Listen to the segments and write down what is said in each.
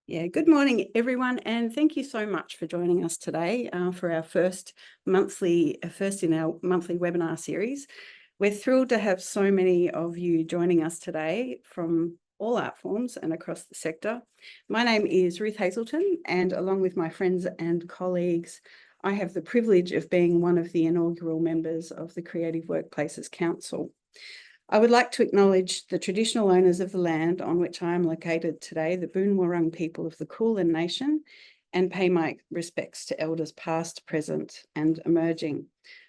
Yeah, good morning, everyone, and thank you so much for joining us today for our first in our monthly webinar series. We're thrilled to have so many of you joining us today from all art forms and across the sector. My name is Ruth Hazelton, and along with my friends and colleagues, I have the privilege of being one of the inaugural members of the Creative Workplaces Council. I would like to acknowledge the traditional owners of the land on which I am located today, the Boon Wurrung people of the Kulin Nation, and pay my respects to elders past, present, and emerging.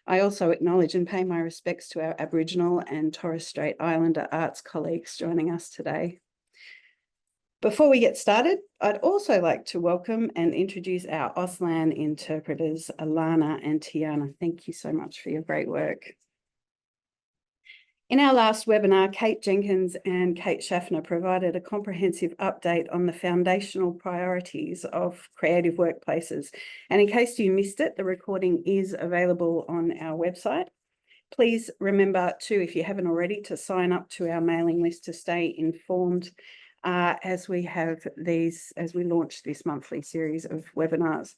I also acknowledge and pay my respects to our Aboriginal and Torres Strait Islander arts colleagues joining us today. Before we get started, I'd also like to welcome and introduce our Auslan interpreters, Alana and Tiana. Thank you so much for your great work. In our last webinar, Kate Jenkins and Kate Schaffner provided a comprehensive update on the foundational priorities of creative workplaces. And in case you missed it, the recording is available on our website. Please remember too, if you haven't already, to sign up to our mailing list to stay informed as we launch this monthly series of webinars.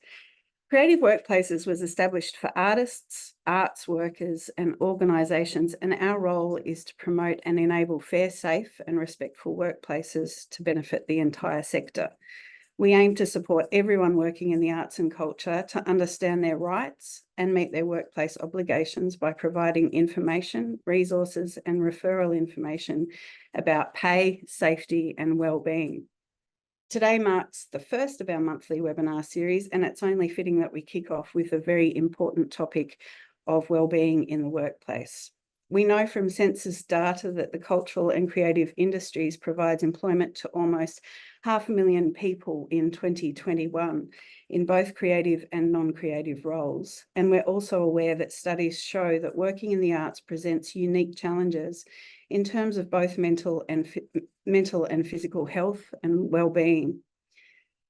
Creative Workplaces was established for artists, arts workers and organisations, and our role is to promote and enable fair, safe and respectful workplaces to benefit the entire sector. We aim to support everyone working in the arts and culture to understand their rights and meet their workplace obligations by providing information, resources and referral information about pay, safety and wellbeing. Today marks the first of our monthly webinar series, and it's only fitting that we kick off with a very important topic of wellbeing in the workplace. We know from census data that the cultural and creative industries provides employment to almost 500,000 people in 2021 in both creative and non-creative roles. And we're also aware that studies show that working in the arts presents unique challenges in terms of both mental and physical health and well-being.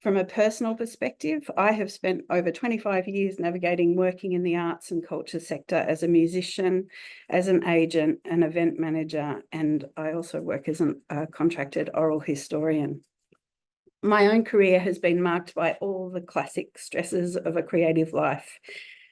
From a personal perspective, I have spent over 25 years navigating working in the arts and culture sector as a musician, as an agent, an event manager, and I also work as a contracted oral historian. My own career has been marked by all the classic stresses of a creative life.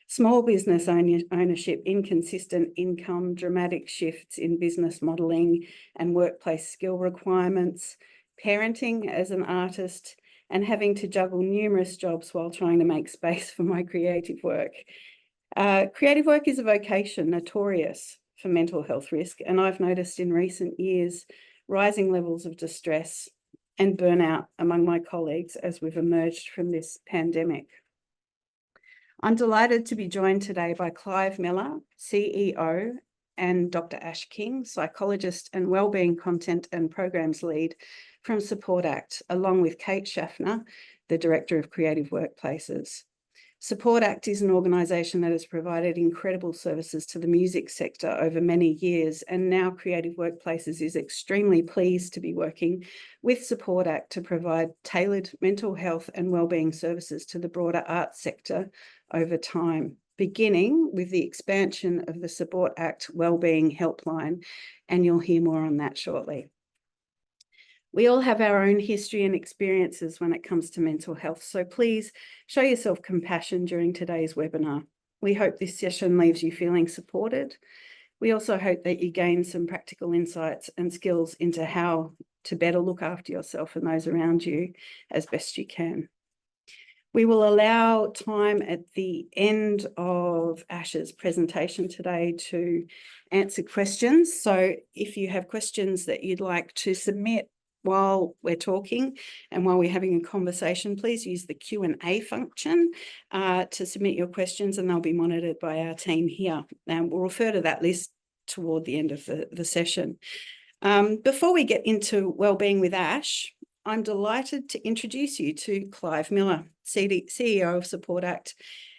Small business ownership, inconsistent income, dramatic shifts in business modelling and workplace skill requirements, parenting as an artist, and having to juggle numerous jobs while trying to make space for my creative work. Creative work is a vocation notorious for mental health risk, and I've noticed in recent years rising levels of distress and burnout among my colleagues as we've emerged from this pandemic. I'm delighted to be joined today by Clive Miller, CEO, and Dr. Ash King, psychologist and wellbeing content and programs lead from Support Act, along with Kate Schaffner, the Director of Creative Workplaces. Support Act is an organisation that has provided incredible services to the music sector over many years, and now Creative Workplaces is extremely pleased to be working with Support Act to provide tailored mental health and wellbeing services to the broader arts sector over time, beginning with the expansion of the Support Act Wellbeing Helpline, and you'll hear more on that shortly. We all have our own history and experiences when it comes to mental health, so please show yourself compassion during today's webinar. We hope this session leaves you feeling supported. We also hope that you gain some practical insights and skills into how to better look after yourself and those around you as best you can. We will allow time at the end of Ash's presentation today to answer questions. So if you have questions that you'd like to submit while we're talking and while we're having a conversation, please use the Q&A function to submit your questions, and they'll be monitored by our team here. And we'll refer to that list toward the end of the session. Before we get into Wellbeing with Ash, I'm delighted to introduce you to Clive Miller, CEO of Support Act,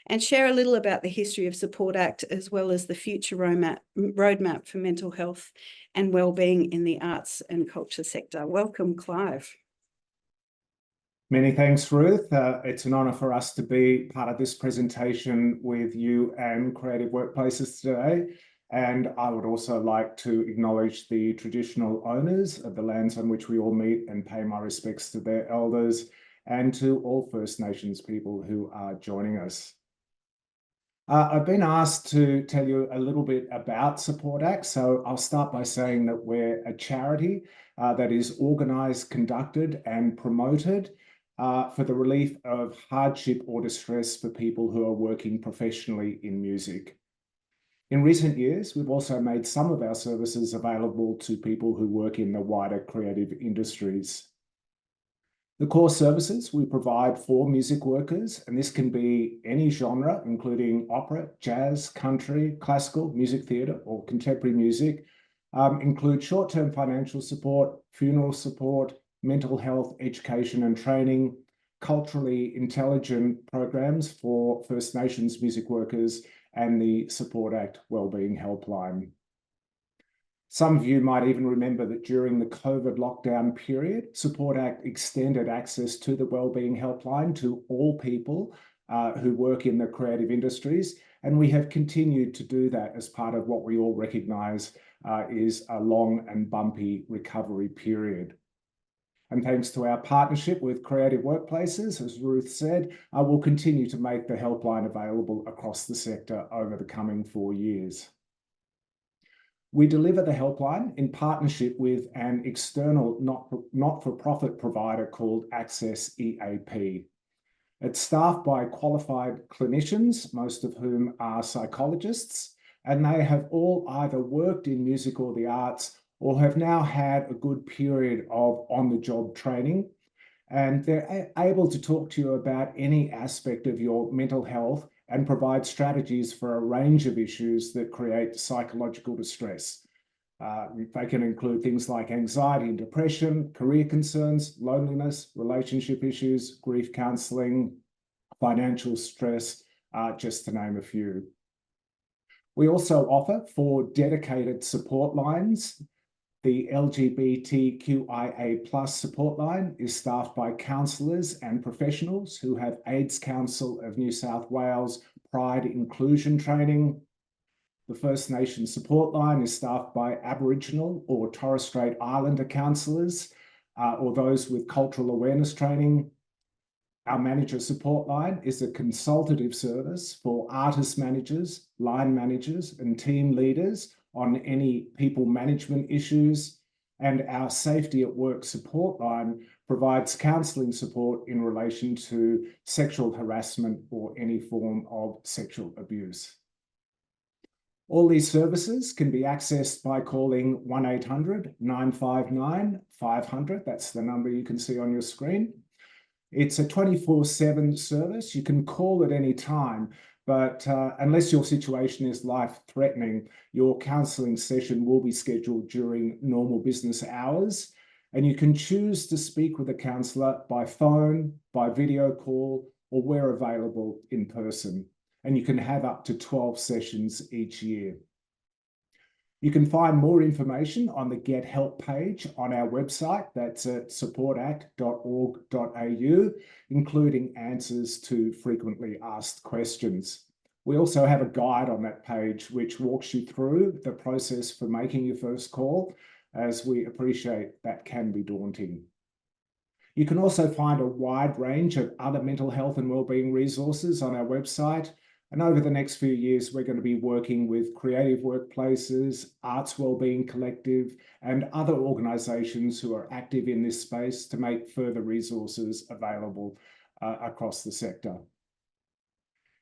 and share a little about the history of Support Act as well as the future roadmap for mental health and wellbeing in the arts and culture sector. Welcome, Clive. Many thanks, Ruth. It's an honour for us to be part of this presentation with you and Creative Workplaces today. And I would also like to acknowledge the traditional owners of the lands on which we all meet and pay my respects to their elders and to all First Nations people who are joining us. I've been asked to tell you a little bit about Support Act, so I'll start by saying that we're a charity that is organised, conducted and promoted for the relief of hardship or distress for people who are working professionally in music. In recent years, we've also made some of our services available to people who work in the wider creative industries. The core services we provide for music workers, and this can be any genre, including opera, jazz, country, classical, music theatre, or contemporary music, include short-term financial support, funeral support, mental health, education and training, culturally intelligent programs for First Nations music workers, and the Support Act Wellbeing Helpline. Some of you might even remember that during the COVID lockdown period, Support Act extended access to the Wellbeing Helpline to all people who work in the creative industries, and we have continued to do that as part of what we all recognise is a long and bumpy recovery period. And thanks to our partnership with Creative Workplaces, as Ruth said, we'll continue to make the helpline available across the sector over the coming 4 years. We deliver the helpline in partnership with an external not-for-profit provider called Access EAP. It's staffed by qualified clinicians, most of whom are psychologists, and they have all either worked in music or the arts or have now had a good period of on-the-job training. And they're able to talk to you about any aspect of your mental health and provide strategies for a range of issues that create psychological distress. They can include things like anxiety and depression, career concerns, loneliness, relationship issues, grief counselling, financial stress, just to name a few. We also offer 4 dedicated support lines. The LGBTQIA+ support line is staffed by counsellors and professionals who have AIDS Council of New South Wales Pride Inclusion training. The First Nations support line is staffed by Aboriginal or Torres Strait Islander counsellors or those with cultural awareness training. Our manager support line is a consultative service for artist managers, line managers and team leaders on any people management issues, and our safety at work support line provides counselling support in relation to sexual harassment or any form of sexual abuse. All these services can be accessed by calling 1800 959 500. That's the number you can see on your screen. It's a 24/7 service. You can call at any time, but unless your situation is life-threatening, your counselling session will be scheduled during normal business hours, and you can choose to speak with a counsellor by phone, by video call, or where available in person. And you can have up to 12 sessions each year. You can find more information on the Get Help page on our website. That's at supportact.org.au, including answers to frequently asked questions. We also have a guide on that page which walks you through the process for making your first call, as we appreciate that can be daunting. You can also find a wide range of other mental health and wellbeing resources on our website. And over the next few years, we're going to be working with Creative Workplaces, Arts Wellbeing Collective, and other organisations who are active in this space to make further resources available across the sector.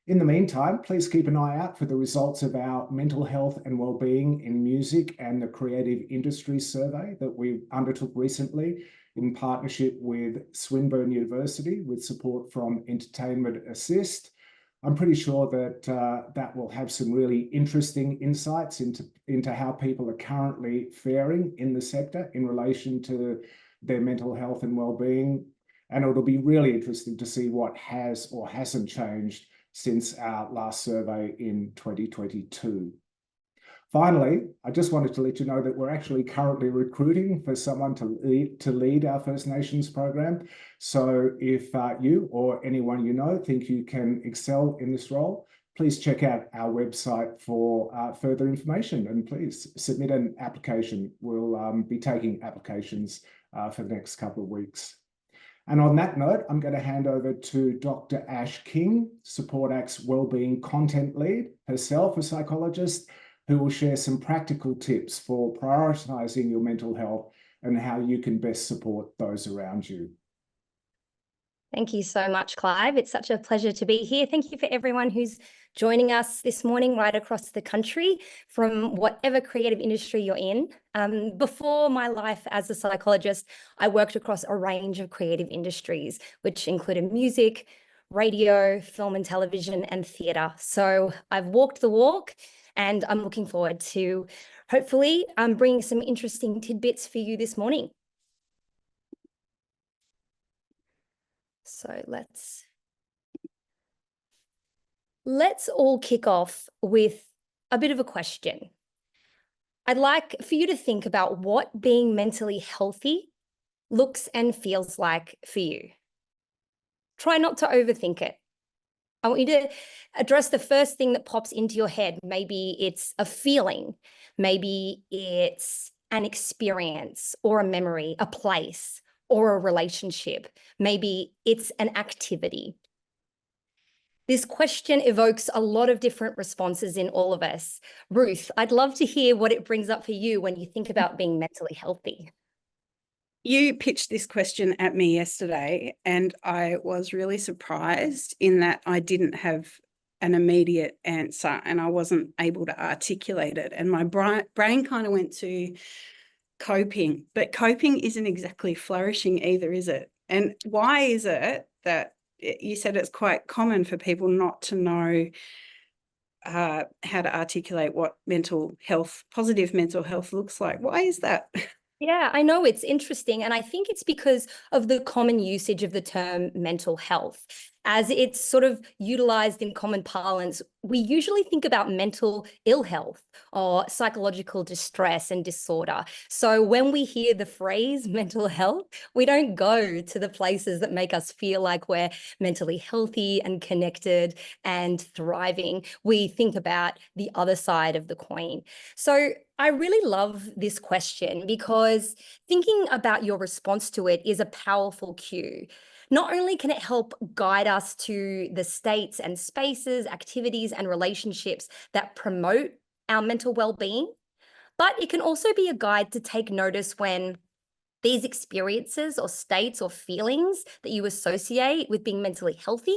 In the meantime, please keep an eye out for the results of our mental health and wellbeing in music and the creative industry survey that we undertook recently in partnership with Swinburne University with support from Entertainment Assist. I'm pretty sure that that will have some really interesting insights into how people are currently faring in the sector in relation to their mental health and well-being. And it'll be really interesting to see what has or hasn't changed since our last survey in 2022. Finally, I just wanted to let you know that we're actually currently recruiting for someone to lead our First Nations program. So if you or anyone you know think you can excel in this role, please check out our website for further information, and please submit an application. We'll be taking applications for the next couple of weeks. And on that note, I'm going to hand over to Dr. Ash King, Support Act's Wellbeing Content Lead, herself a psychologist, who will share some practical tips for prioritising your mental health and how you can best support those around you. Thank you so much, Clive. It's such a pleasure to be here. Thank you for everyone who's joining us this morning right across the country from whatever creative industry you're in. Before my life as a psychologist, I worked across a range of creative industries, which included music, radio, film and television, and theatre. So I've walked the walk, and I'm looking forward to hopefully bringing some interesting tidbits for you this morning. So let's all kick off with a bit of a question. I'd like for you to think about what being mentally healthy looks and feels like for you. Try not to overthink it. I want you to address the first thing that pops into your head. Maybe it's a feeling, maybe it's an experience or a memory, a place or a relationship. Maybe it's an activity. This question evokes a lot of different responses in all of us. Ruth, I'd love to hear what it brings up for you when you think about being mentally healthy. You pitched this question at me yesterday, and I was really surprised in that I didn't have an immediate answer and I wasn't able to articulate it. And my brain kind of went to coping, but coping isn't exactly flourishing either, is it? And why is it that you said it's quite common for people not to know how to articulate what positive mental health looks like? Why is that? Yeah, I know it's interesting. And I think it's because of the common usage of the term mental health. As it's sort of utilized in common parlance, we usually think about mental ill health or psychological distress and disorder. So when we hear the phrase mental health, we don't go to the places that make us feel like we're mentally healthy and connected and thriving. We think about the other side of the coin. So I really love this question because thinking about your response to it is a powerful cue. Not only can it help guide us to the states and spaces, activities, and relationships that promote our mental well-being, but it can also be a guide to take notice when these experiences or states or feelings that you associate with being mentally healthy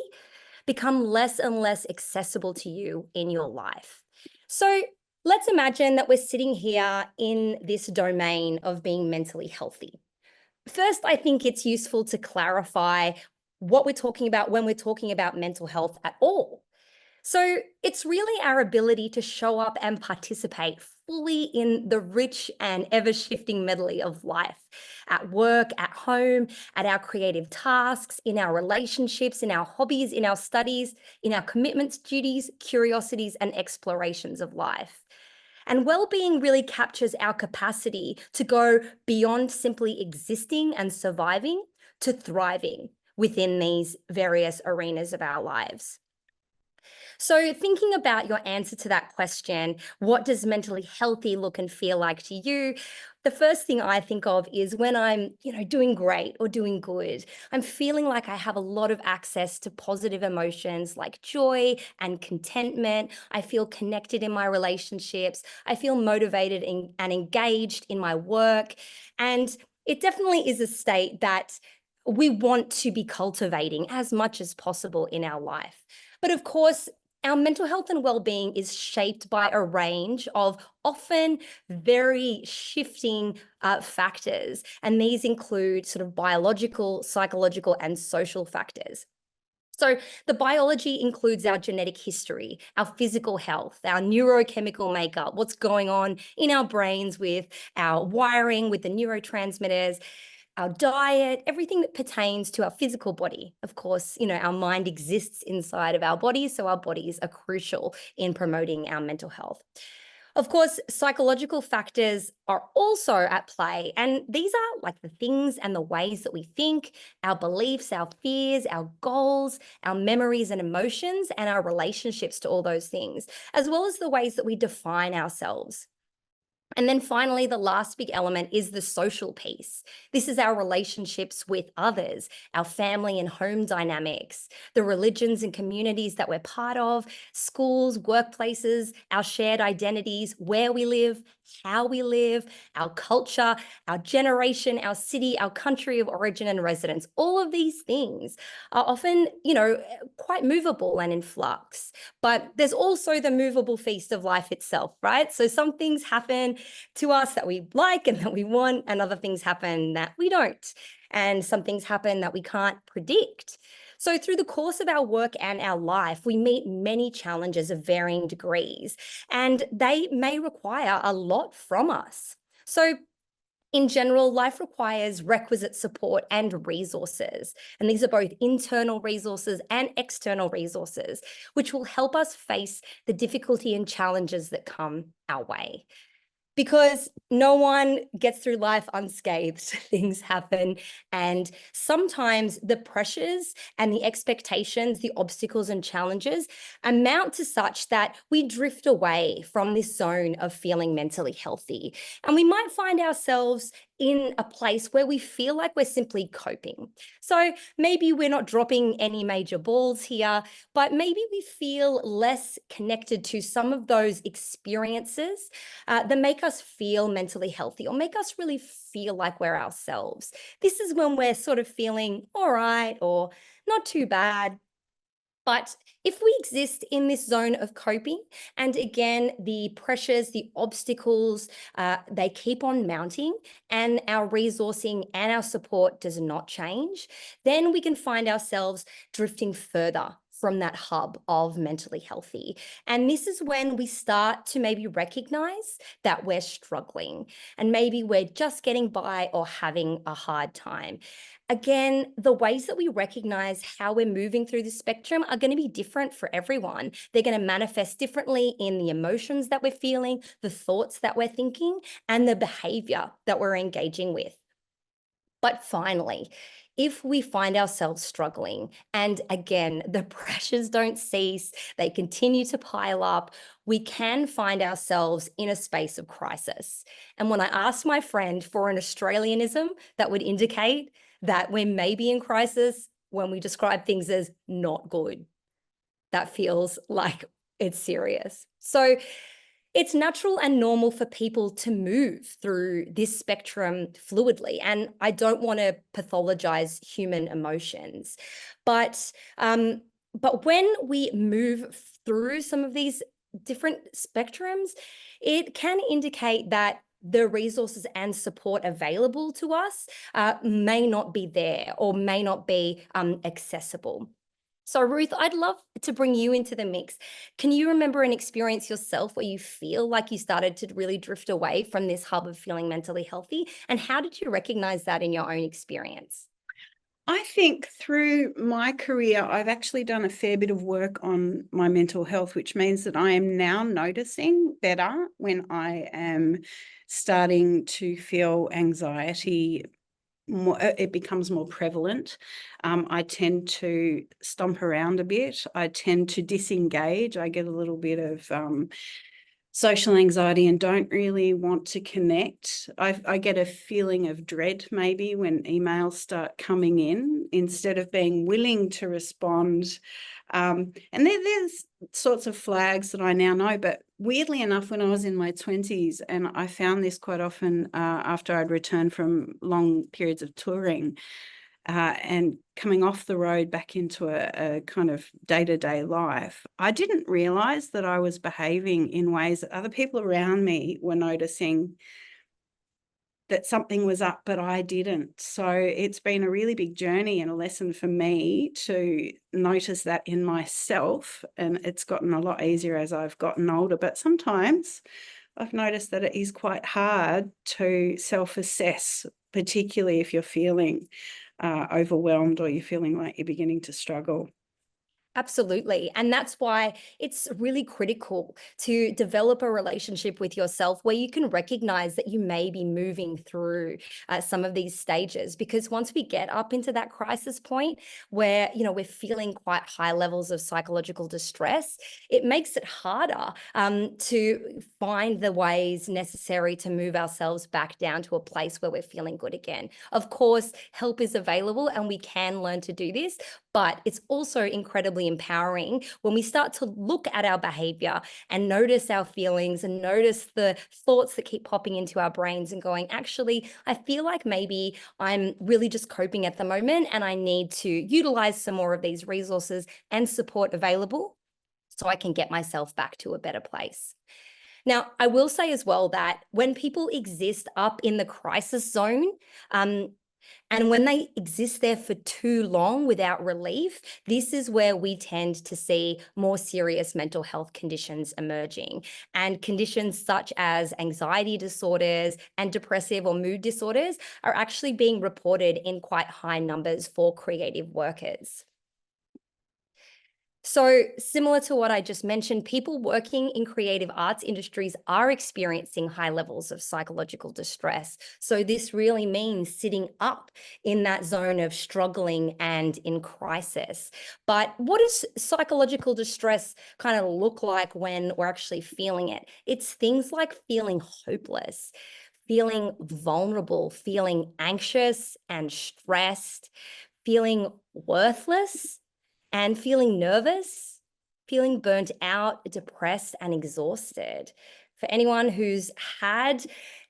become less and less accessible to you in your life. So let's imagine that we're sitting here in this domain of being mentally healthy. First, I think it's useful to clarify what we're talking about when we're talking about mental health at all. So it's really our ability to show up and participate fully in the rich and ever-shifting medley of life, at work, at home, at our creative tasks, in our relationships, in our hobbies, in our studies, in our commitments, duties, curiosities, and explorations of life. And well-being really captures our capacity to go beyond simply existing and surviving to thriving within these various arenas of our lives. So thinking about your answer to that question, what does mentally healthy look and feel like to you? The first thing I think of is when I'm, doing great or doing good. I'm feeling like I have a lot of access to positive emotions like joy and contentment. I feel connected in my relationships. I feel motivated and engaged in my work. And it definitely is a state that we want to be cultivating as much as possible in our life. But of course, our mental health and well-being is shaped by a range of often very shifting factors. And these include sort of biological, psychological, and social factors. So the biology includes our genetic history, our physical health, our neurochemical makeup, what's going on in our brains with our wiring, with the neurotransmitters, our diet, everything that pertains to our physical body. Of course, our mind exists inside of our bodies, so our bodies are crucial in promoting our mental health. Of course, psychological factors are also at play, and these are like the things and the ways that we think, our beliefs, our fears, our goals, our memories and emotions, and our relationships to all those things, as well as the ways that we define ourselves. And then finally, the last big element is the social piece. This is our relationships with others, our family and home dynamics, the religions and communities that we're part of, schools, workplaces, our shared identities, where we live, how we live, our culture, our generation, our city, our country of origin and residence. All of these things are often, quite movable and in flux. But there's also the movable feast of life itself, right? So some things happen to us that we like and that we want, and other things happen that we don't. And some things happen that we can't predict. So through the course of our work and our life, we meet many challenges of varying degrees, and they may require a lot from us. So in general, life requires requisite support and resources. And these are both internal resources and external resources, which will help us face the difficulty and challenges that come our way. Because no one gets through life unscathed. Things happen. And sometimes the pressures and the expectations, the obstacles and challenges amount to such that we drift away from this zone of feeling mentally healthy. And we might find ourselves in a place where we feel like we're simply coping. So maybe we're not dropping any major balls here, but maybe we feel less connected to some of those experiences that make us feel mentally healthy or make us really feel like we're ourselves. This is when we're sort of feeling all right or not too bad. But if we exist in this zone of coping, and again, the pressures, the obstacles, they keep on mounting, and our resourcing and our support does not change, then we can find ourselves drifting further from that hub of mentally healthy. And this is when we start to maybe recognize that we're struggling and maybe we're just getting by or having a hard time. Again, the ways that we recognize how we're moving through the spectrum are going to be different for everyone. They're going to manifest differently in the emotions that we're feeling, the thoughts that we're thinking, and the behavior that we're engaging with. But finally, if we find ourselves struggling, and again, the pressures don't cease, they continue to pile up, we can find ourselves in a space of crisis. And when I asked my friend for an Australianism that would indicate that we may be in crisis, when we describe things as not good, that feels like it's serious. So it's natural and normal for people to move through this spectrum fluidly. And I don't want to pathologize human emotions. But when we move through some of these different spectrums, it can indicate that the resources and support available to us may not be there or may not be accessible. So Ruth, I'd love to bring you into the mix. Can you remember an experience yourself where you feel like you started to really drift away from this hub of feeling mentally healthy? And how did you recognize that in your own experience? I think through my career, I've actually done a fair bit of work on my mental health, which means that I am now noticing better when I am starting to feel anxiety. It becomes more prevalent. I tend to stomp around a bit. I tend to disengage. I get a little bit of social anxiety and don't really want to connect. I get a feeling of dread maybe when emails start coming in instead of being willing to respond. And there's sorts of flags that I now know, but weirdly enough, when I was in my 20s, and I found this quite often after I'd returned from long periods of touring, and coming off the road back into a kind of day-to-day life, I didn't realize that I was behaving in ways that other people around me were noticing that something was up, but I didn't. So it's been a really big journey and a lesson for me to notice that in myself, and it's gotten a lot easier as I've gotten older. But sometimes I've noticed that it is quite hard to self-assess, particularly if you're feeling overwhelmed or you're feeling like you're beginning to struggle. Absolutely. And that's why it's really critical to develop a relationship with yourself where you can recognize that you may be moving through some of these stages. Because once we get up into that crisis point where, we're feeling quite high levels of psychological distress, it makes it harder to find the ways necessary to move ourselves back down to a place where we're feeling good again. Of course, help is available and we can learn to do this, but it's also incredibly empowering when we start to look at our behavior and notice our feelings and notice the thoughts that keep popping into our brains and going, actually, I feel like maybe I'm really just coping at the moment and I need to utilize some more of these resources and support available so I can get myself back to a better place. Now, I will say as well that when people exist up in the crisis zone, and when they exist there for too long without relief, this is where we tend to see more serious mental health conditions emerging. And conditions such as anxiety disorders and depressive or mood disorders are actually being reported in quite high numbers for creative workers. So similar to what I just mentioned, people working in creative arts industries are experiencing high levels of psychological distress. So this really means sitting up in that zone of struggling and in crisis. But what does psychological distress kind of look like when we're actually feeling it? It's things like feeling hopeless, feeling vulnerable, feeling anxious and stressed, feeling worthless, and feeling nervous, feeling burnt out, depressed, and exhausted. For anyone who's had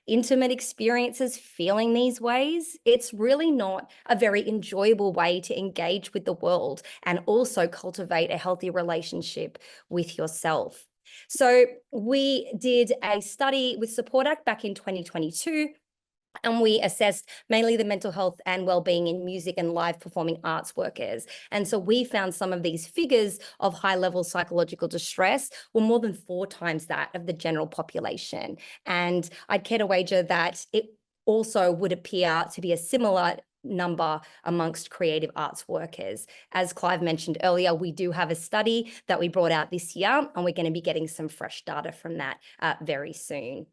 intimate experiences feeling these ways, it's really not a very enjoyable way to engage with the world and also cultivate a healthy relationship with yourself. So we did a study with Support Act back in 2022, and we assessed mainly the mental health and well-being in music and live performing arts workers. And so we found some of these figures of high-level psychological distress were more than 4 times that of the general population. And I'd care to wager that it also would appear to be a similar number amongst creative arts workers. As Clive mentioned earlier, we do have a study that we brought out this year, and we're going to be getting some fresh data from that very soon.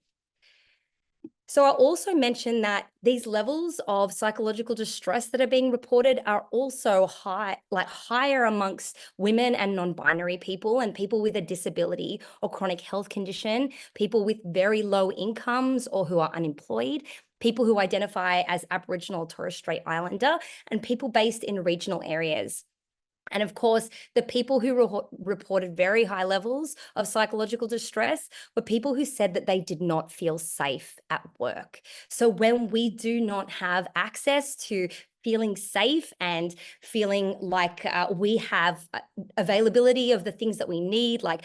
So I also mentioned that these levels of psychological distress that are being reported are also higher amongst women and non-binary people and people with a disability or chronic health condition, people with very low incomes or who are unemployed, people who identify as Aboriginal or Torres Strait Islander, and people based in regional areas. And of course, the people who reported very high levels of psychological distress were people who said that they did not feel safe at work. So when we do not have access to feeling safe and feeling like we have availability of the things that we need, like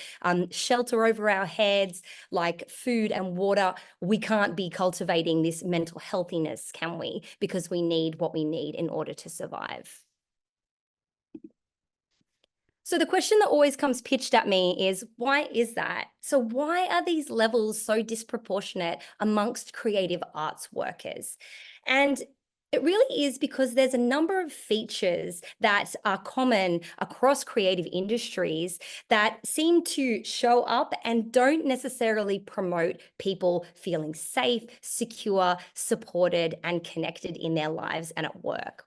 shelter over our heads, like food and water, we can't be cultivating this mental healthiness, can we? Because we need what we need in order to survive. So the question that always comes pitched at me is, why is that? So why are these levels so disproportionate amongst creative arts workers? And it really is because there's a number of features that are common across creative industries that seem to show up and don't necessarily promote people feeling safe, secure, supported, and connected in their lives and at work.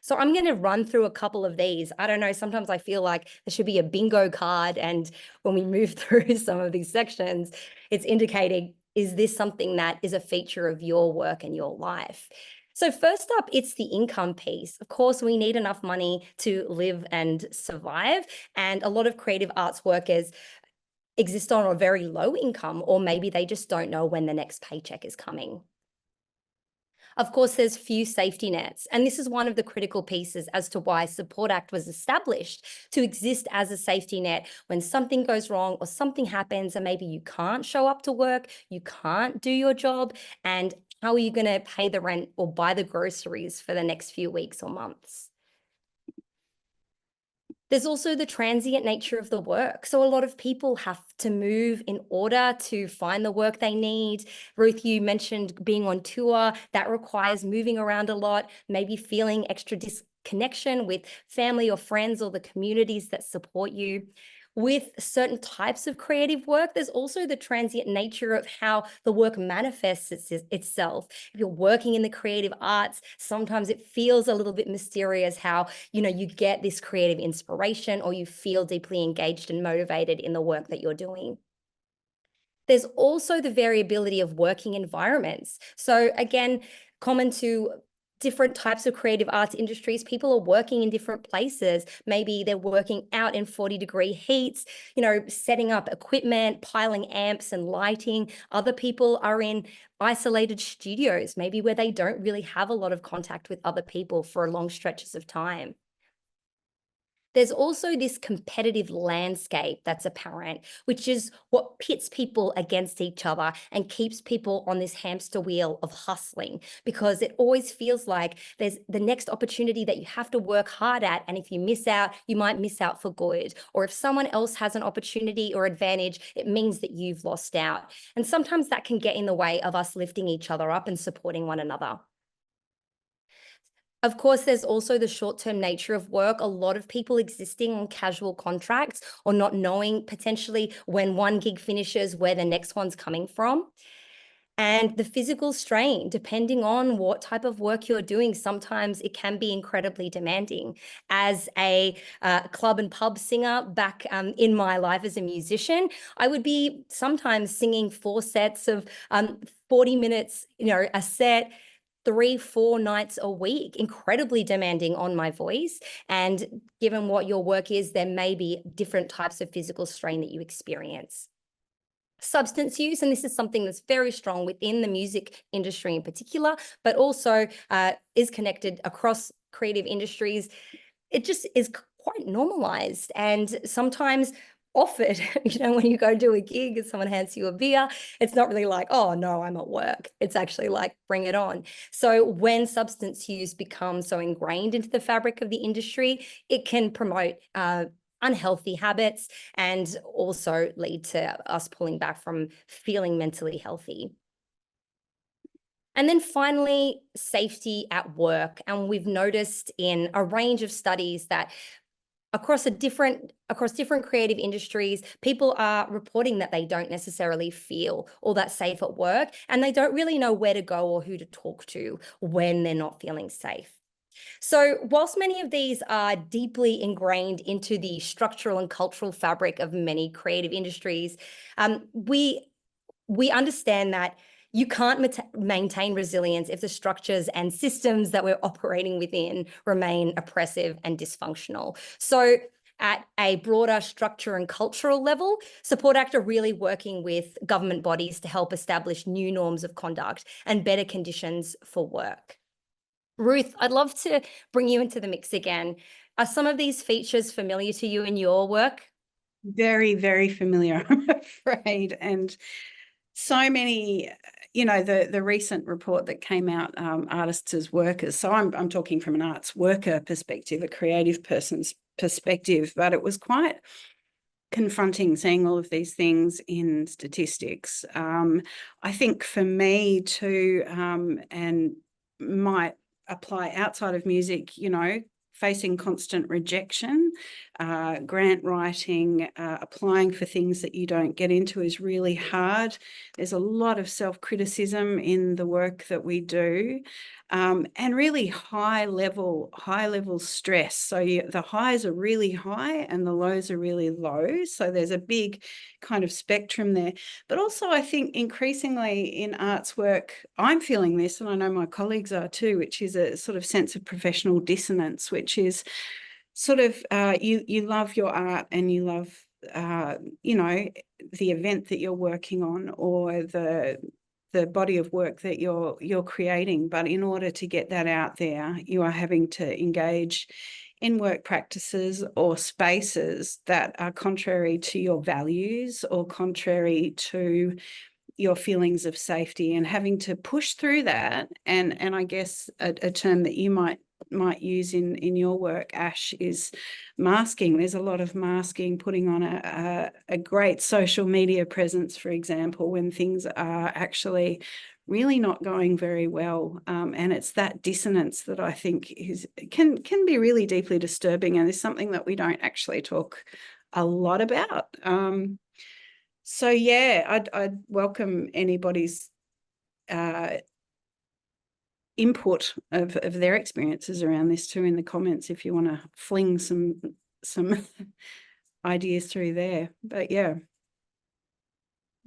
So I'm going to run through a couple of these. I don't know, sometimes I feel like there should be a bingo card, and when we move through some of these sections, it's indicating, is this something that is a feature of your work and your life? So first up, it's the income piece. Of course, we need enough money to live and survive, and a lot of creative arts workers exist on a very low income, or maybe they just don't know when the next paycheck is coming. Of course, there's few safety nets, and this is one of the critical pieces as to why Support Act was established, to exist as a safety net when something goes wrong or something happens and maybe you can't show up to work, you can't do your job, and how are you going to pay the rent or buy the groceries for the next few weeks or months? There's also the transient nature of the work. So a lot of people have to move in order to find the work they need. Ruth, you mentioned being on tour. That requires moving around a lot, maybe feeling extra connection with family or friends or the communities that support you. With certain types of creative work, there's also the transient nature of how the work manifests itself. If you're working in the creative arts, sometimes it feels a little bit mysterious how, you get this creative inspiration or you feel deeply engaged and motivated in the work that you're doing. There's also the variability of working environments. So again, common to different types of creative arts industries, people are working in different places. Maybe they're working out in 40-degree heats, setting up equipment, piling amps and lighting. Other people are in isolated studios, maybe where they don't really have a lot of contact with other people for long stretches of time. There's also this competitive landscape that's apparent, which is what pits people against each other and keeps people on this hamster wheel of hustling, because it always feels like there's the next opportunity that you have to work hard at. And if you miss out, you might miss out for good. Or if someone else has an opportunity or advantage, it means that you've lost out. And sometimes that can get in the way of us lifting each other up and supporting one another. Of course, there's also the short-term nature of work. A lot of people existing on casual contracts or not knowing potentially when one gig finishes, where the next one's coming from. And the physical strain, depending on what type of work you're doing, sometimes it can be incredibly demanding. As a club and pub singer back in my life as a musician, I would be sometimes singing 4 sets of 40 minutes, a set, 3-4 nights a week, incredibly demanding on my voice. And given what your work is, there may be different types of physical strain that you experience. Substance use, and this is something that's very strong within the music industry in particular, but also is connected across creative industries. It just is quite normalized and sometimes offered. When you go do a gig and someone hands you a beer, it's not really like, oh no, I'm at work. It's actually like, bring it on. So when substance use becomes so ingrained into the fabric of the industry, it can promote unhealthy habits and also lead to us pulling back from feeling mentally healthy. And then finally, safety at work. And we've noticed in a range of studies that across different creative industries, people are reporting that they don't necessarily feel all that safe at work, and they don't really know where to go or who to talk to when they're not feeling safe. So whilst many of these are deeply ingrained into the structural and cultural fabric of many creative industries, we understand that you can't maintain resilience if the structures and systems that we're operating within remain oppressive and dysfunctional. So at a broader structure and cultural level, Support Act are really working with government bodies to help establish new norms of conduct and better conditions for work. Ruth, I'd love to bring you into the mix again. Are some of these features familiar to you in your work? Very, very familiar, I'm afraid. And so many, the recent report that came out, Artists as Workers. So I'm talking from an arts worker perspective, a creative person's perspective, but it was quite confronting seeing all of these things in statistics. I think for me too, and might apply outside of music, facing constant rejection, grant writing, applying for things that you don't get into is really hard. There's a lot of self-criticism in the work that we do, and really high level stress. So the highs are really high and the lows are really low. So there's a big kind of spectrum there. But also I think increasingly in arts work, I'm feeling this, and I know my colleagues are too, which is a sort of sense of professional dissonance, which is sort of you love your art and you love the event that you're working on or the body of work that you're creating, but in order to get that out there, you are having to engage in work practices or spaces that are contrary to your values or contrary to your feelings of safety, and having to push through that. And I guess a term that you might might use in your work, Ash, is masking. There's a lot of masking, putting on a great social media presence, for example, when things are actually really not going very well. And it's that dissonance that I think can be really deeply disturbing, and is something that we don't actually talk a lot about. So yeah, I'd welcome anybody's input of their experiences around this too in the comments, if you want to fling some ideas through there. But yeah.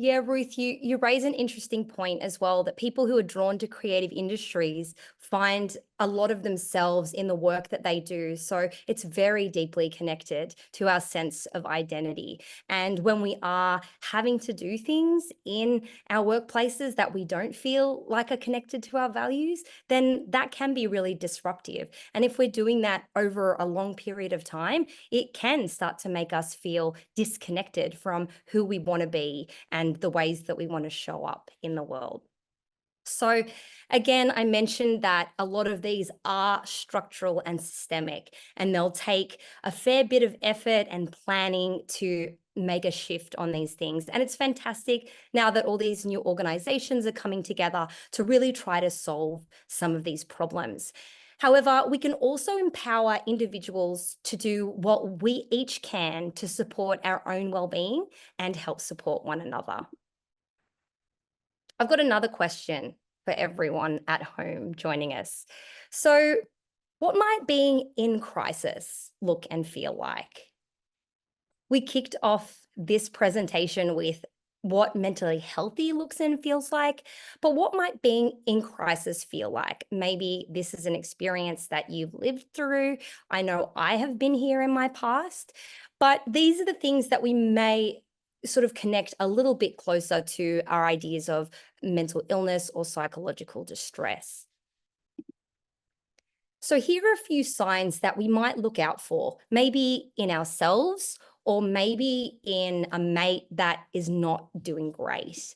Yeah, Ruth, you raise an interesting point as well, that people who are drawn to creative industries find a lot of themselves in the work that they do. So it's very deeply connected to our sense of identity. And when we are having to do things in our workplaces that we don't feel like are connected to our values, then that can be really disruptive. And if we're doing that over a long period of time, it can start to make us feel disconnected from who we want to be and the ways that we want to show up in the world. So again, I mentioned that a lot of these are structural and systemic, and they'll take a fair bit of effort and planning to make a shift on these things. And it's fantastic now that all these new organizations are coming together to really try to solve some of these problems. However, we can also empower individuals to do what we each can to support our own well-being and help support one another. I've got another question for everyone at home joining us. So, what might being in crisis look and feel like? We kicked off this presentation with what mentally healthy looks and feels like, but what might being in crisis feel like? Maybe this is an experience that you've lived through. I know I have been here in my past, but these are the things that we may sort of connect a little bit closer to our ideas of mental illness or psychological distress. So here are a few signs that we might look out for, maybe in ourselves or maybe in a mate that is not doing great.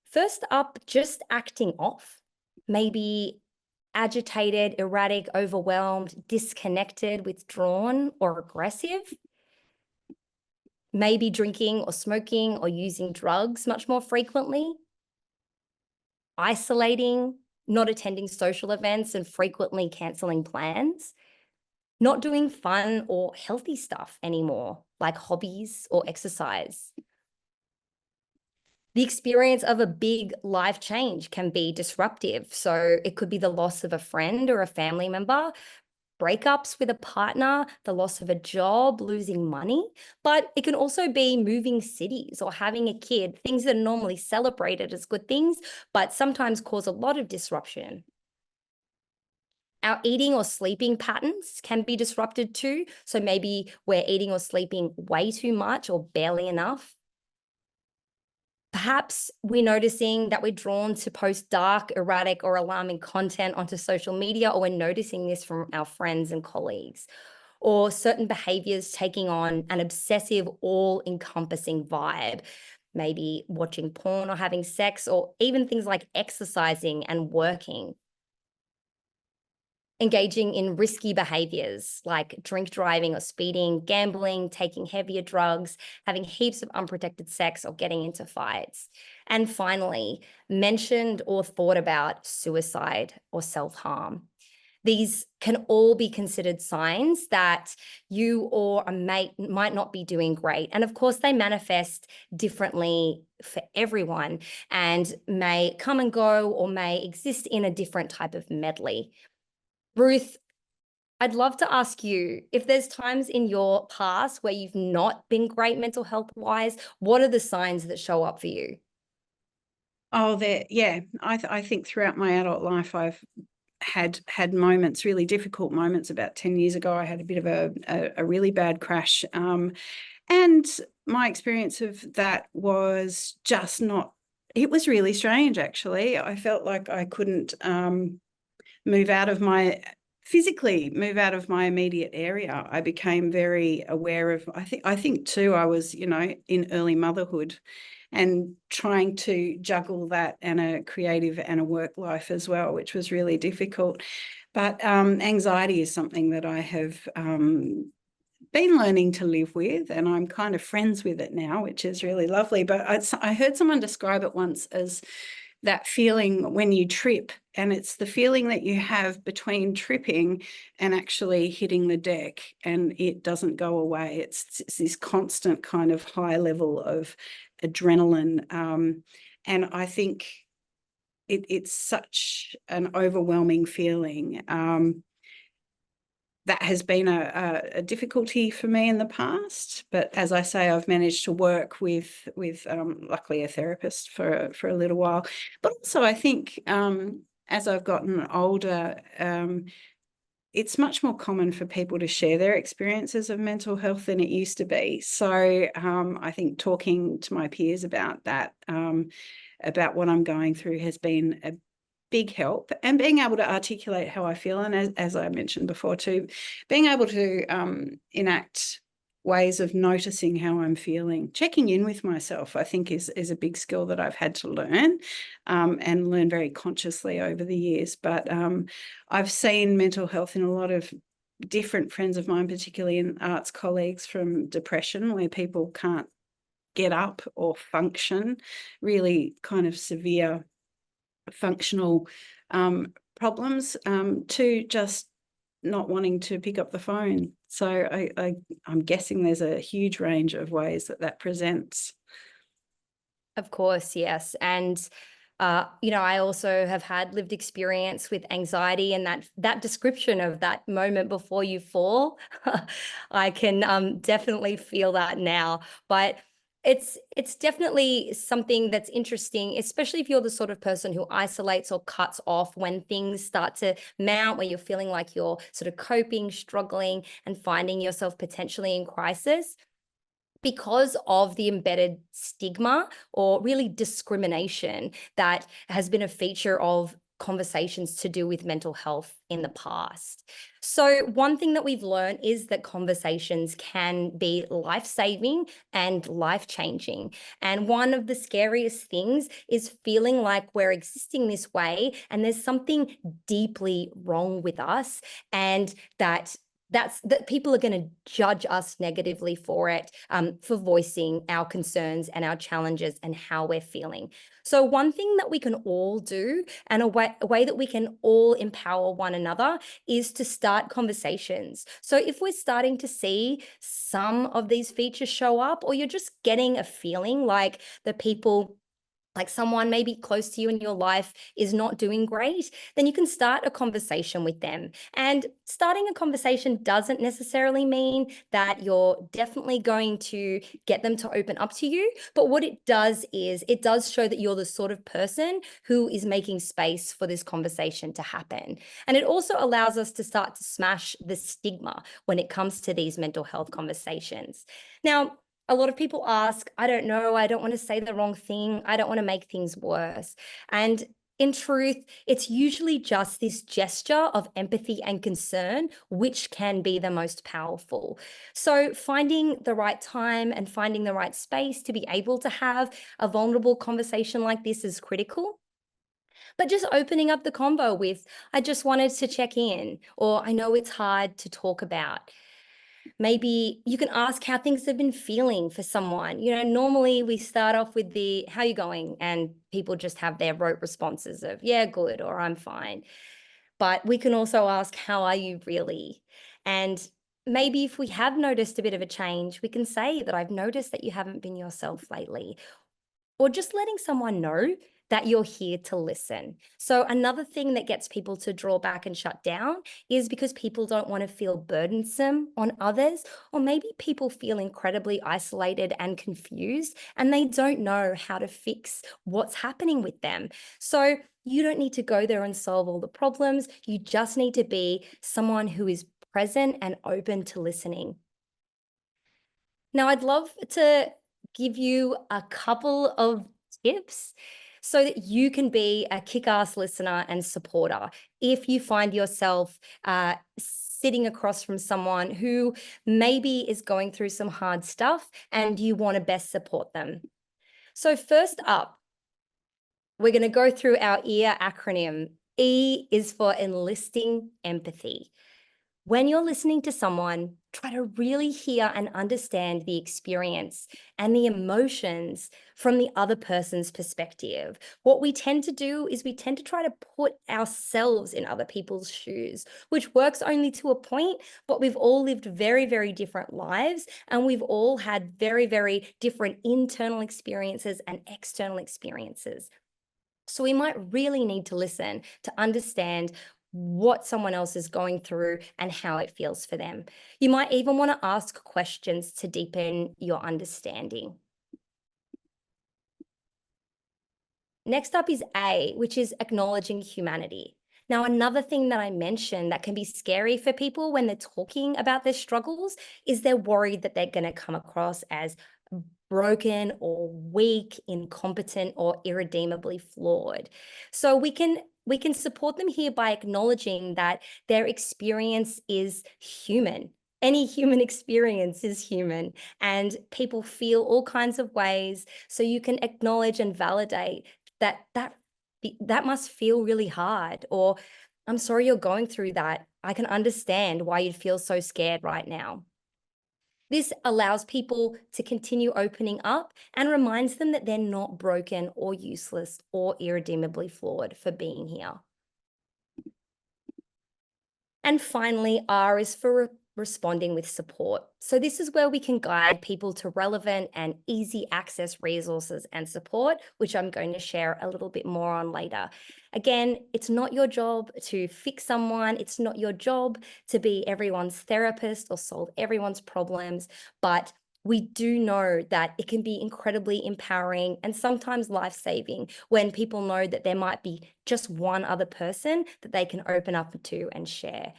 First up, just acting off, maybe agitated, erratic, overwhelmed, disconnected, withdrawn, or aggressive. Maybe drinking or smoking or using drugs much more frequently. Isolating, not attending social events and frequently cancelling plans. Not doing fun or healthy stuff anymore, like hobbies or exercise. The experience of a big life change can be disruptive. So it could be the loss of a friend or a family member, breakups with a partner, the loss of a job, losing money, but it can also be moving cities or having a kid, things that are normally celebrated as good things, but sometimes cause a lot of disruption. Our eating or sleeping patterns can be disrupted too. So maybe we're eating or sleeping way too much or barely enough. Perhaps we're noticing that we're drawn to post dark, erratic, or alarming content onto social media, or we're noticing this from our friends and colleagues, or certain behaviors taking on an obsessive, all-encompassing vibe, maybe watching porn or having sex, or even things like exercising and working. Engaging in risky behaviors like drink driving or speeding, gambling, taking heavier drugs, having heaps of unprotected sex, or getting into fights. And finally, mentioned or thought about suicide or self-harm. These can all be considered signs that you or a mate might not be doing great. And of course, they manifest differently for everyone and may come and go or may exist in a different type of medley. Ruth, I'd love to ask you, if there's times in your past where you've not been great mental health-wise, what are the signs that show up for you? Oh, yeah. I think throughout my adult life, I've had moments, really difficult moments. About 10 years ago, I had a bit of a really bad crash. And my experience of that was just not, it was really strange, actually. I felt like I couldn't physically move out of my immediate area. I became very aware of, I think too, I was, in early motherhood and trying to juggle that and a creative and a work life as well, which was really difficult. But anxiety is something that I have been learning to live with, and I'm kind of friends with it now, which is really lovely. But I heard someone describe it once as that feeling when you trip, and it's the feeling that you have between tripping and actually hitting the deck, and it doesn't go away. It's this constant kind of high level of adrenaline, and I think it's such an overwhelming feeling. That has been a difficulty for me in the past, but as I say, I've managed to work with luckily a therapist for a little while. But also, I think as I've gotten older, it's much more common for people to share their experiences of mental health than it used to be. So I think talking to my peers about that, about what I'm going through, has been a big help, and being able to articulate how I feel. And as I mentioned before too, being able to enact ways of noticing how I'm feeling, checking in with myself, I think is a big skill that I've had to learn, and learn very consciously over the years. But I've seen mental health in a lot of different friends of mine, particularly in arts colleagues, from depression, where people can't get up or function, really kind of severe functional problems, to just not wanting to pick up the phone. So I'm guessing there's a huge range of ways that presents. Of course, yes. And I also have had lived experience with anxiety, and that description of that moment before you fall, I can definitely feel that now. But it's definitely something that's interesting, especially if you're the sort of person who isolates or cuts off when things start to mount, where you're feeling like you're sort of coping, struggling, and finding yourself potentially in crisis. Because of the embedded stigma or really discrimination that has been a feature of conversations to do with mental health in the past. So one thing that we've learned is that conversations can be life-saving and life-changing. And one of the scariest things is feeling like we're existing this way and there's something deeply wrong with us, and that people are going to judge us negatively for it, for voicing our concerns and our challenges and how we're feeling. So one thing that we can all do, and a way that we can all empower one another, is to start conversations. So if we're starting to see some of these features show up, or you're just getting a feeling like the people, like someone maybe close to you in your life is not doing great, then you can start a conversation with them. And starting a conversation doesn't necessarily mean that you're definitely going to get them to open up to you. But what it does is it does show that you're the sort of person who is making space for this conversation to happen. And it also allows us to start to smash the stigma when it comes to these mental health conversations. Now, a lot of people ask, I don't know, I don't want to say the wrong thing, I don't want to make things worse. And in truth, it's usually just this gesture of empathy and concern, which can be the most powerful. So finding the right time and finding the right space to be able to have a vulnerable conversation like this is critical. But just opening up the convo with, I just wanted to check in, or I know it's hard to talk about. Maybe you can ask how things have been feeling for someone. Normally we start off with the, how you going? And people just have their rote responses of, yeah, good, or I'm fine. But we can also ask, how are you really? And maybe if we have noticed a bit of a change, we can say that I've noticed that you haven't been yourself lately. Or just letting someone know that you're here to listen. So another thing that gets people to draw back and shut down is because people don't want to feel burdensome on others, or maybe people feel incredibly isolated and confused and they don't know how to fix what's happening with them. So you don't need to go there and solve all the problems. You just need to be someone who is present and open to listening. Now, I'd love to give you a couple of tips so that you can be a kick-ass listener and supporter if you find yourself sitting across from someone who maybe is going through some hard stuff and you want to best support them. So first up, we're going to go through our EAR acronym. E is for enlisting empathy. When you're listening to someone, try to really hear and understand the experience and the emotions from the other person's perspective. What we tend to do is we tend to try to put ourselves in other people's shoes, which works only to a point, but we've all lived very, very different lives, and we've all had very, very different internal experiences and external experiences. So we might really need to listen to understand what someone else is going through and how it feels for them. You might even want to ask questions to deepen your understanding. Next up is A, which is acknowledging humanity. Now, another thing that I mentioned that can be scary for people when they're talking about their struggles is they're worried that they're going to come across as broken or weak, incompetent, or irredeemably flawed. So we can support them here by acknowledging that their experience is human. Any human experience is human, and people feel all kinds of ways. So you can acknowledge and validate that must feel really hard, or I'm sorry you're going through that. I can understand why you'd feel so scared right now. This allows people to continue opening up and reminds them that they're not broken or useless or irredeemably flawed for being here. And finally, R is for responding with support. So this is where we can guide people to relevant and easy access resources and support, which I'm going to share a little bit more on later. Again, it's not your job to fix someone. It's not your job to be everyone's therapist or solve everyone's problems, but we do know that it can be incredibly empowering and sometimes life-saving when people know that there might be just one other person that they can open up to and share.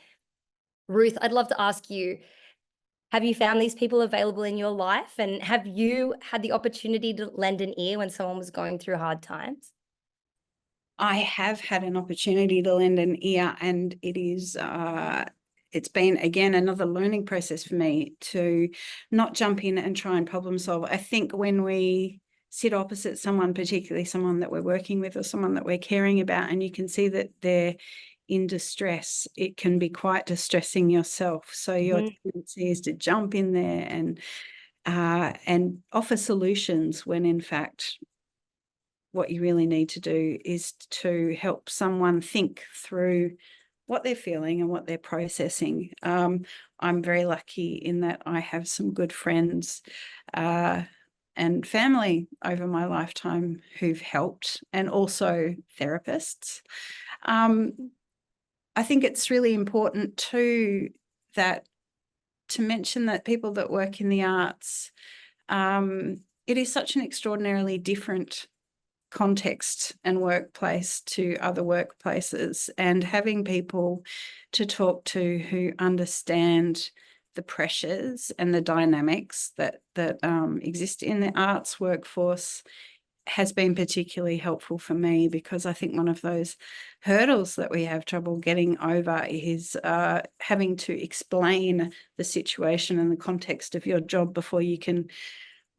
Ruth, I'd love to ask you, have you found these people available in your life? And have you had the opportunity to lend an ear when someone was going through hard times? I have had an opportunity to lend an ear, and it is it's been, again, another learning process for me to not jump in and try and problem solve. I think when we sit opposite someone, particularly someone that we're working with or someone that we're caring about, and you can see that they're in distress, it can be quite distressing yourself. So your tendency is to jump in there and offer solutions when in fact what you really need to do is to help someone think through what they're feeling and what they're processing. I'm very lucky in that I have some good friends and family over my lifetime who've helped, and also therapists. I think it's really important too to mention that people that work in the arts, it is such an extraordinarily different context and workplace to other workplaces, and having people to talk to who understand the pressures and the dynamics that exist in the arts workforce has been particularly helpful for me, because I think one of those hurdles that we have trouble getting over is having to explain the situation and the context of your job before you can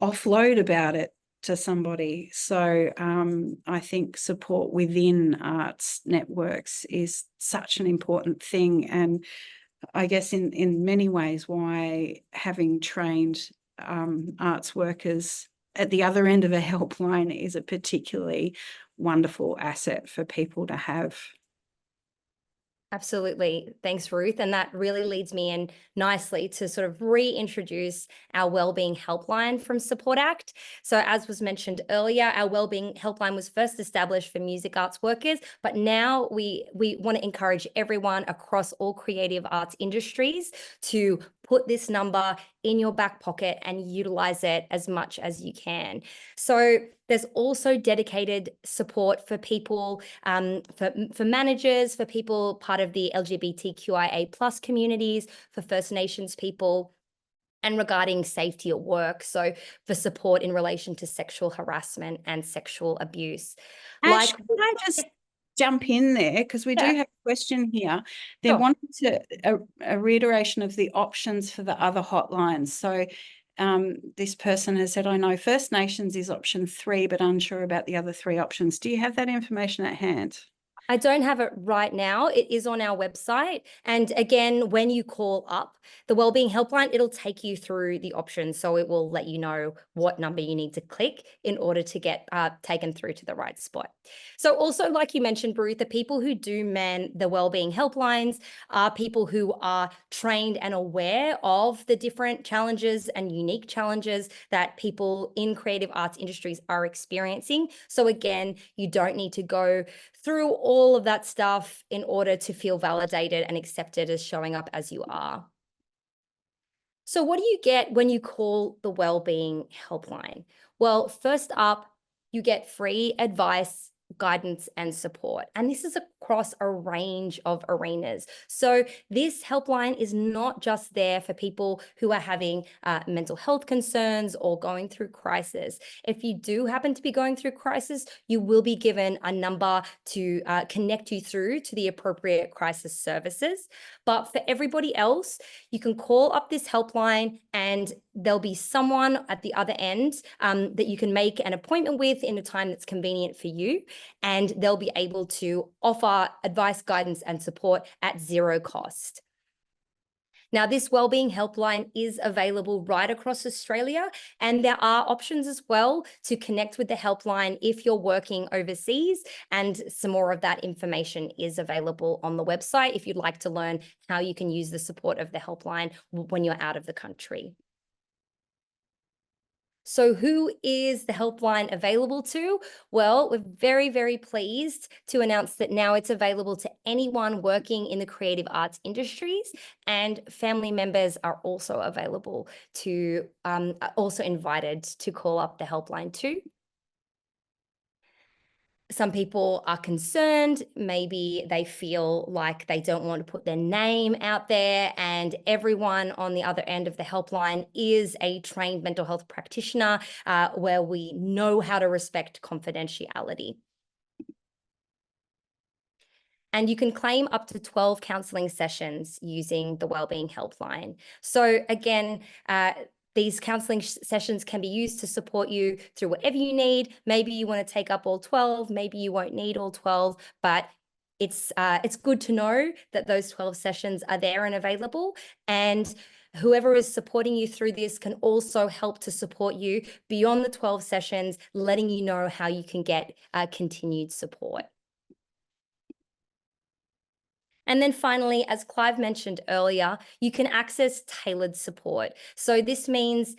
offload about it to somebody. So I think support within arts networks is such an important thing, and I guess in many ways why having trained arts workers at the other end of a helpline is a particularly wonderful asset for people to have. Absolutely. Thanks, Ruth. And that really leads me in nicely to sort of reintroduce our Wellbeing Helpline from Support Act. So as was mentioned earlier, our Wellbeing Helpline was first established for music arts workers, but now we want to encourage everyone across all creative arts industries to put this number in your back pocket and utilize it as much as you can. So there's also dedicated support for people, for managers, for people part of the LGBTQIA+ communities, for First Nations people, and regarding safety at work. So for support in relation to sexual harassment and sexual abuse. Ash, can I just jump in there, because we do have a question here. They wanted a reiteration of the options for the other hotlines. So this person has said, I know First Nations is option 3, but unsure about the other 3 options. Do you have that information at hand? I don't have it right now. It is on our website. And again, when you call up the Wellbeing Helpline, it'll take you through the options. So it will let you know what number you need to click in order to get taken through to the right spot. So also, like you mentioned, Ruth, the people who do man the Wellbeing Helplines are people who are trained and aware of the different challenges and unique challenges that people in creative arts industries are experiencing. So again, you don't need to go through all of that stuff in order to feel validated and accepted as showing up as you are. So what do you get when you call the Wellbeing Helpline? Well, first up, you get free advice, guidance, and support. And this is across a range of arenas. So this helpline is not just there for people who are having mental health concerns or going through crisis. If you do happen to be going through crisis, you will be given a number to connect you through to the appropriate crisis services. But for everybody else, you can call up this helpline and there'll be someone at the other end that you can make an appointment with in a time that's convenient for you. And they'll be able to offer advice, guidance, and support at zero cost. Now, this Wellbeing Helpline is available right across Australia, and there are options as well to connect with the helpline if you're working overseas, and some more of that information is available on the website if you'd like to learn how you can use the support of the helpline when you're out of the country. So who is the helpline available to? Well, we're very, very pleased to announce that now it's available to anyone working in the creative arts industries, and family members are also available to, also invited to call up the helpline too. Some people are concerned, maybe they feel like they don't want to put their name out there, and everyone on the other end of the helpline is a trained mental health practitioner where we know how to respect confidentiality. And you can claim up to 12 counselling sessions using the Wellbeing Helpline. So again, these counselling sessions can be used to support you through whatever you need. Maybe you want to take up all 12, maybe you won't need all 12, but it's good to know that those 12 sessions are there and available. And whoever is supporting you through this can also help to support you beyond the 12 sessions, letting you know how you can get continued support. And then finally, as Clive mentioned earlier, you can access tailored support. So this means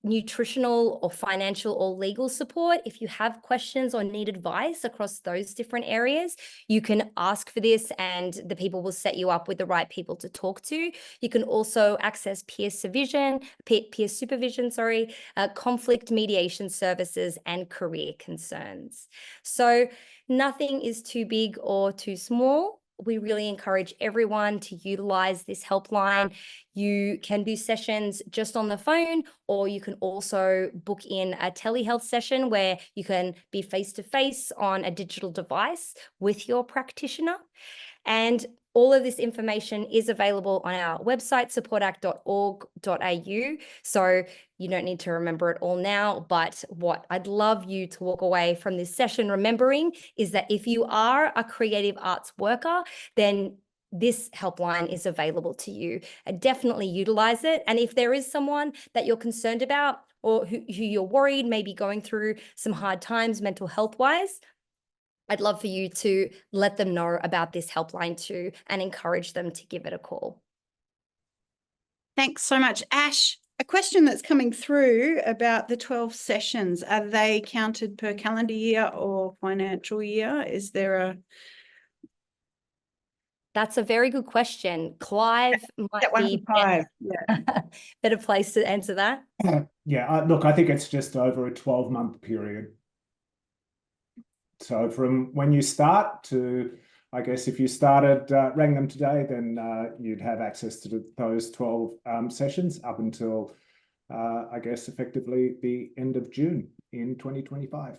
nutritional or financial or legal support. If you have questions or need advice across those different areas, you can ask for this and the people will set you up with the right people to talk to. You can also access peer supervision, conflict mediation services, and career concerns. So nothing is too big or too small. We really encourage everyone to utilize this helpline. You can do sessions just on the phone, or you can also book in a telehealth session where you can be face-to-face on a digital device with your practitioner. And all of this information is available on our website, supportact.org.au. So you don't need to remember it all now, but what I'd love you to walk away from this session remembering is that if you are a creative arts worker, then this helpline is available to you. Definitely utilize it. And if there is someone that you're concerned about or who you're worried may be going through some hard times mental health wise, I'd love for you to let them know about this helpline too and encourage them to give it a call. Thanks so much. Ash, a question that's coming through about the 12 sessions. Are they counted per calendar year or financial year? Is there a... That's a very good question. Clive might be better place to answer that. Yeah, look, I think it's just over a 12-month period. So from when you start to, I guess, if you started, rang them today, then you'd have access to those 12 sessions up until, I guess, effectively the end of June in 2025.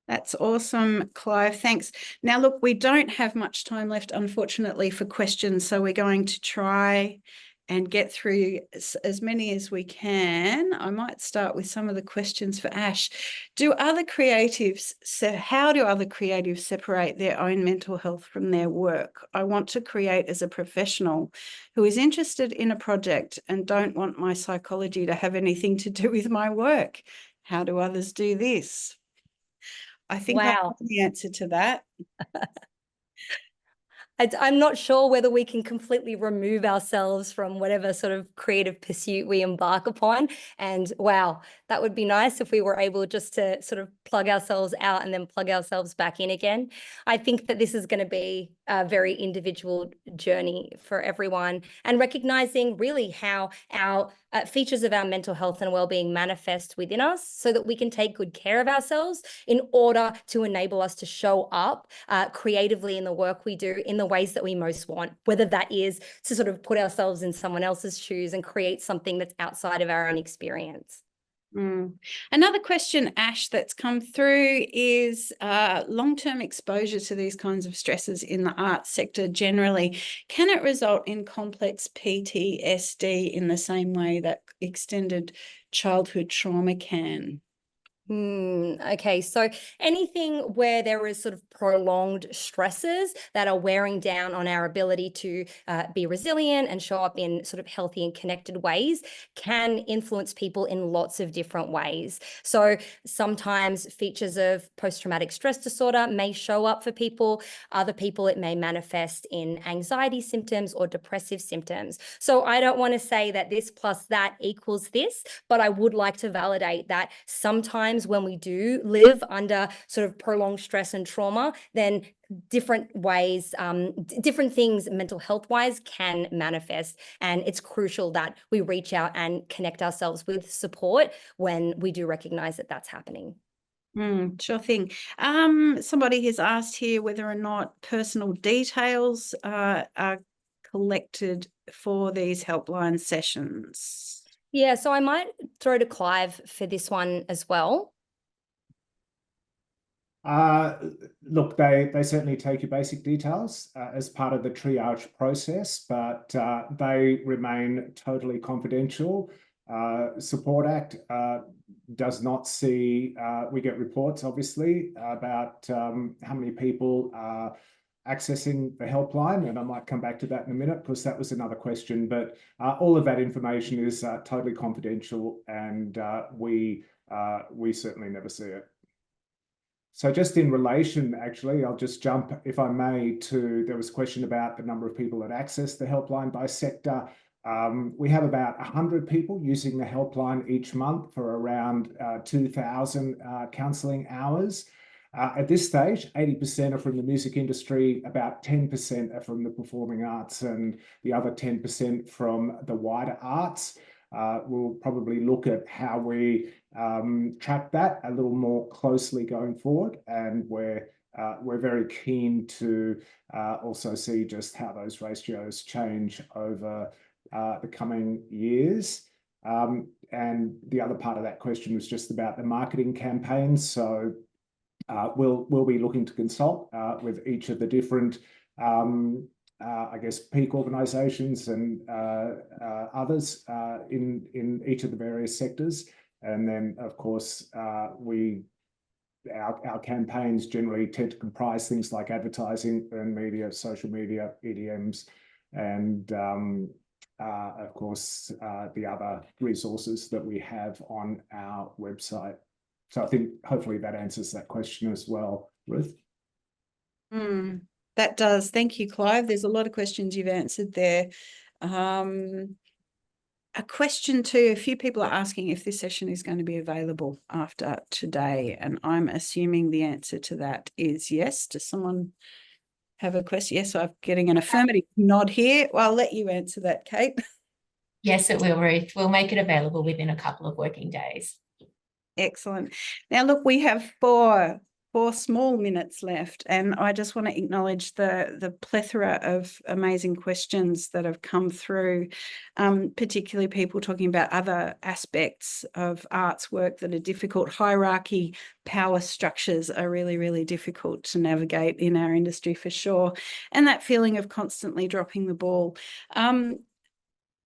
That's awesome, Clive. Thanks. Now, look, we don't have much time left, unfortunately, for questions, so we're going to try and get through as many as we can. I might start with some of the questions for Ash. How do other creatives separate their own mental health from their work? I want to create as a professional who is interested in a project and don't want my psychology to have anything to do with my work. How do others do this? I think I know the answer to that. I'm not sure whether we can completely remove ourselves from whatever sort of creative pursuit we embark upon. And wow, that would be nice if we were able just to sort of plug ourselves out and then plug ourselves back in again. I think that this is going to be a very individual journey for everyone, and recognizing really how our features of our mental health and well-being manifest within us, so that we can take good care of ourselves in order to enable us to show up creatively in the work we do in the ways that we most want, whether that is to sort of put ourselves in someone else's shoes and create something that's outside of our own experience. Another question, Ash, that's come through is long-term exposure to these kinds of stresses in the arts sector generally. Can it result in complex PTSD in the same way that extended childhood trauma can? Okay, so anything where there is sort of prolonged stresses that are wearing down on our ability to be resilient and show up in sort of healthy and connected ways can influence people in lots of different ways. So sometimes features of post-traumatic stress disorder may show up for people. Other people, it may manifest in anxiety symptoms or depressive symptoms. So I don't want to say that this plus that equals this, but I would like to validate that sometimes when we do live under sort of prolonged stress and trauma, then different ways, different things mental health wise can manifest. And it's crucial that we reach out and connect ourselves with support when we do recognize that that's happening. Sure thing. Somebody has asked here whether or not personal details are collected for these helpline sessions. Yeah, so I might throw to Clive for this one as well. Look, they certainly take your basic details as part of the triage process, but they remain totally confidential. Support Act does not see, we get reports obviously about how many people are accessing the helpline, and I might come back to that in a minute because that was another question, but all of that information is totally confidential, and we certainly never see it. So just in relation, actually, I'll just jump, if I may, to, there was a question about the number of people that access the helpline by sector. We have about 100 people using the helpline each month for around 2,000 counselling hours. At this stage, 80% are from the music industry, about 10% are from the performing arts, and the other 10% from the wider arts. We'll probably look at how we track that a little more closely going forward, and we're very keen to also see just how those ratios change over the coming years. And the other part of that question was just about the marketing campaigns. So we'll be looking to consult with each of the different I guess peak organisations and others in each of the various sectors, and then of course our campaigns generally tend to comprise things like advertising, earned media, social media, EDMs, and of course the other resources that we have on our website. So I think hopefully that answers that question as well, Ruth. That does. Thank you, Clive. There's a lot of questions you've answered there. A question too, a few people are asking if this session is going to be available after today, and I'm assuming the answer to that is yes. Does someone have a question? Yes, I'm getting an affirmative nod here. Well, I'll let you answer that, Kate. Yes, it will, Ruth. We'll make it available within a couple of working days. Excellent. Now, look, we have four small minutes left, and I just want to acknowledge the plethora of amazing questions that have come through, particularly people talking about other aspects of arts work that are difficult. Hierarchy, power structures are really, really difficult to navigate in our industry for sure, and that feeling of constantly dropping the ball.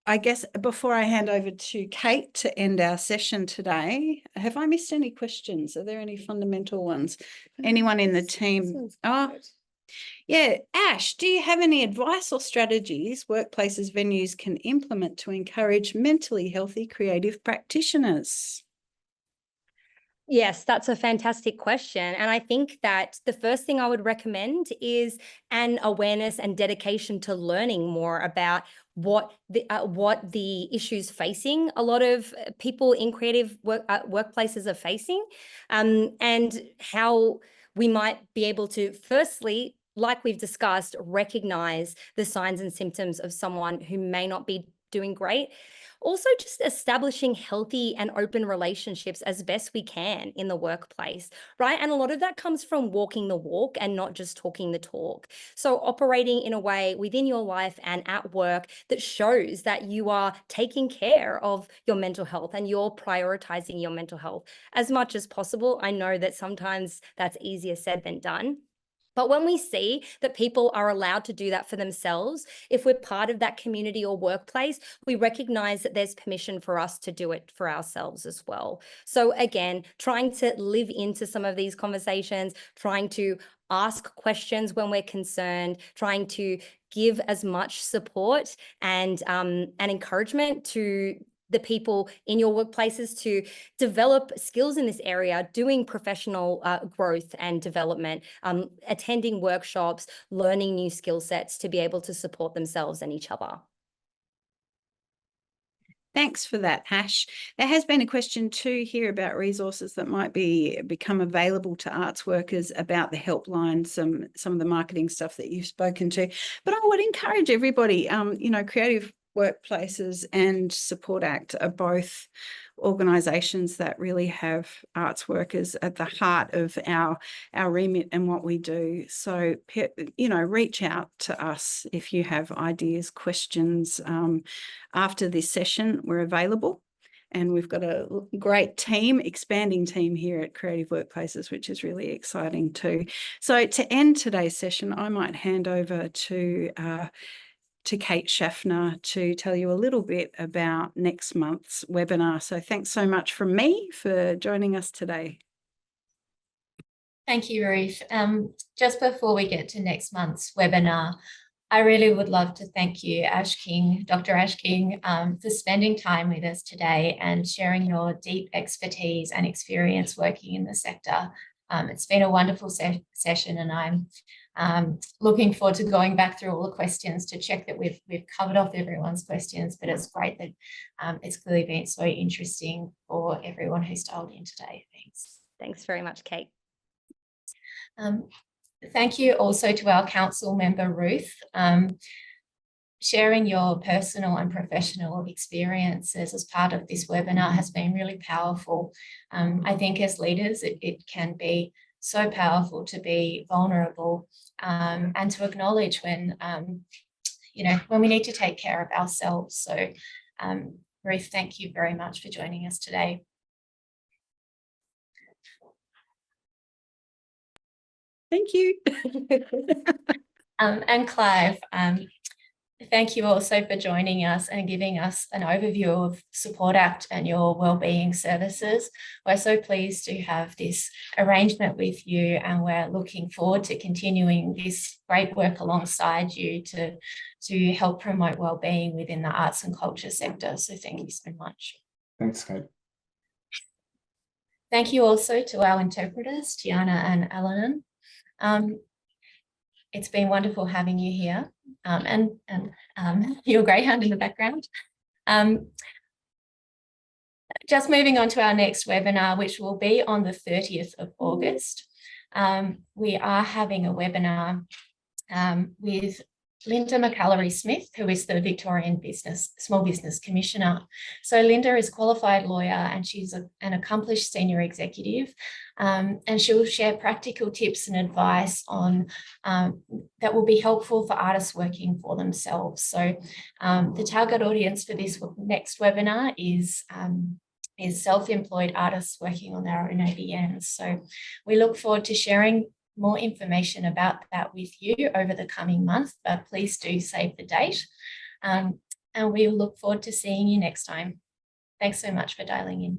I guess before I hand over to Kate to end our session today, have I missed any questions? Are there any fundamental ones? Anyone in the team? Oh, yeah. Ash, do you have any advice or strategies workplaces, venues can implement to encourage mentally healthy creative practitioners? Yes, that's a fantastic question. And I think that the first thing I would recommend is an awareness and dedication to learning more about what the issues facing a lot of people in creative workplaces are facing, and how we might be able to, firstly, like we've discussed, recognize the signs and symptoms of someone who may not be doing great. Also, just establishing healthy and open relationships as best we can in the workplace, right? And a lot of that comes from walking the walk and not just talking the talk. So operating in a way within your life and at work that shows that you are taking care of your mental health and you're prioritizing your mental health as much as possible. I know that sometimes that's easier said than done. But when we see that people are allowed to do that for themselves, if we're part of that community or workplace, we recognize that there's permission for us to do it for ourselves as well. So again, trying to live into some of these conversations, trying to ask questions when we're concerned, trying to give as much support and encouragement to the people in your workplaces to develop skills in this area, doing professional growth and development, attending workshops, learning new skill sets to be able to support themselves and each other. Thanks for that, Ash. There has been a question too here about resources that might become available to arts workers about the helpline, some of the marketing stuff that you've spoken to. But I would encourage everybody, Creative Workplaces and Support Act are both organisations that really have arts workers at the heart of our remit and what we do. So, reach out to us if you have ideas, questions. After this session, we're available. And we've got a great team, expanding team here at Creative Workplaces, which is really exciting too. So to end today's session, I might hand over to Kate Schaffner to tell you a little bit about next month's webinar. So thanks so much from me for joining us today. Thank you, Ruth. Just before we get to next month's webinar, I really would love to thank you, Dr. Ash King, for spending time with us today and sharing your deep expertise and experience working in the sector. It's been a wonderful session, and I'm looking forward to going back through all the questions to check that we've covered off everyone's questions, but it's great that it's clearly been so interesting for everyone who's dialed in today. Thanks. Thanks very much, Kate. Thank you also to our council member, Ruth. Sharing your personal and professional experiences as part of this webinar has been really powerful. I think as leaders, it can be so powerful to be vulnerable and to acknowledge when we need to take care of ourselves. So, Ruth, thank you very much for joining us today. Thank you. And Clive, thank you also for joining us and giving us an overview of Support Act and your wellbeing services. We're so pleased to have this arrangement with you, and we're looking forward to continuing this great work alongside you to help promote wellbeing within the arts and culture sector. So thank you so much. Thanks, Kate. Thank you also to our interpreters, Tiana and Alanin. It's been wonderful having you here, and your greyhound in the background. Just moving on to our next webinar, which will be on the 30th of August. We are having a webinar with Linda McAllery-Smith, who is the Victorian Small Business Commissioner. So Linda is a qualified lawyer, and she's an accomplished senior executive, and she'll share practical tips and advice on that will be helpful for artists working for themselves. So the target audience for this next webinar is self-employed artists working on their own ABNs. So we look forward to sharing more information about that with you over the coming month, but please do save the date. and we look forward to seeing you next time. Thanks so much for dialing in.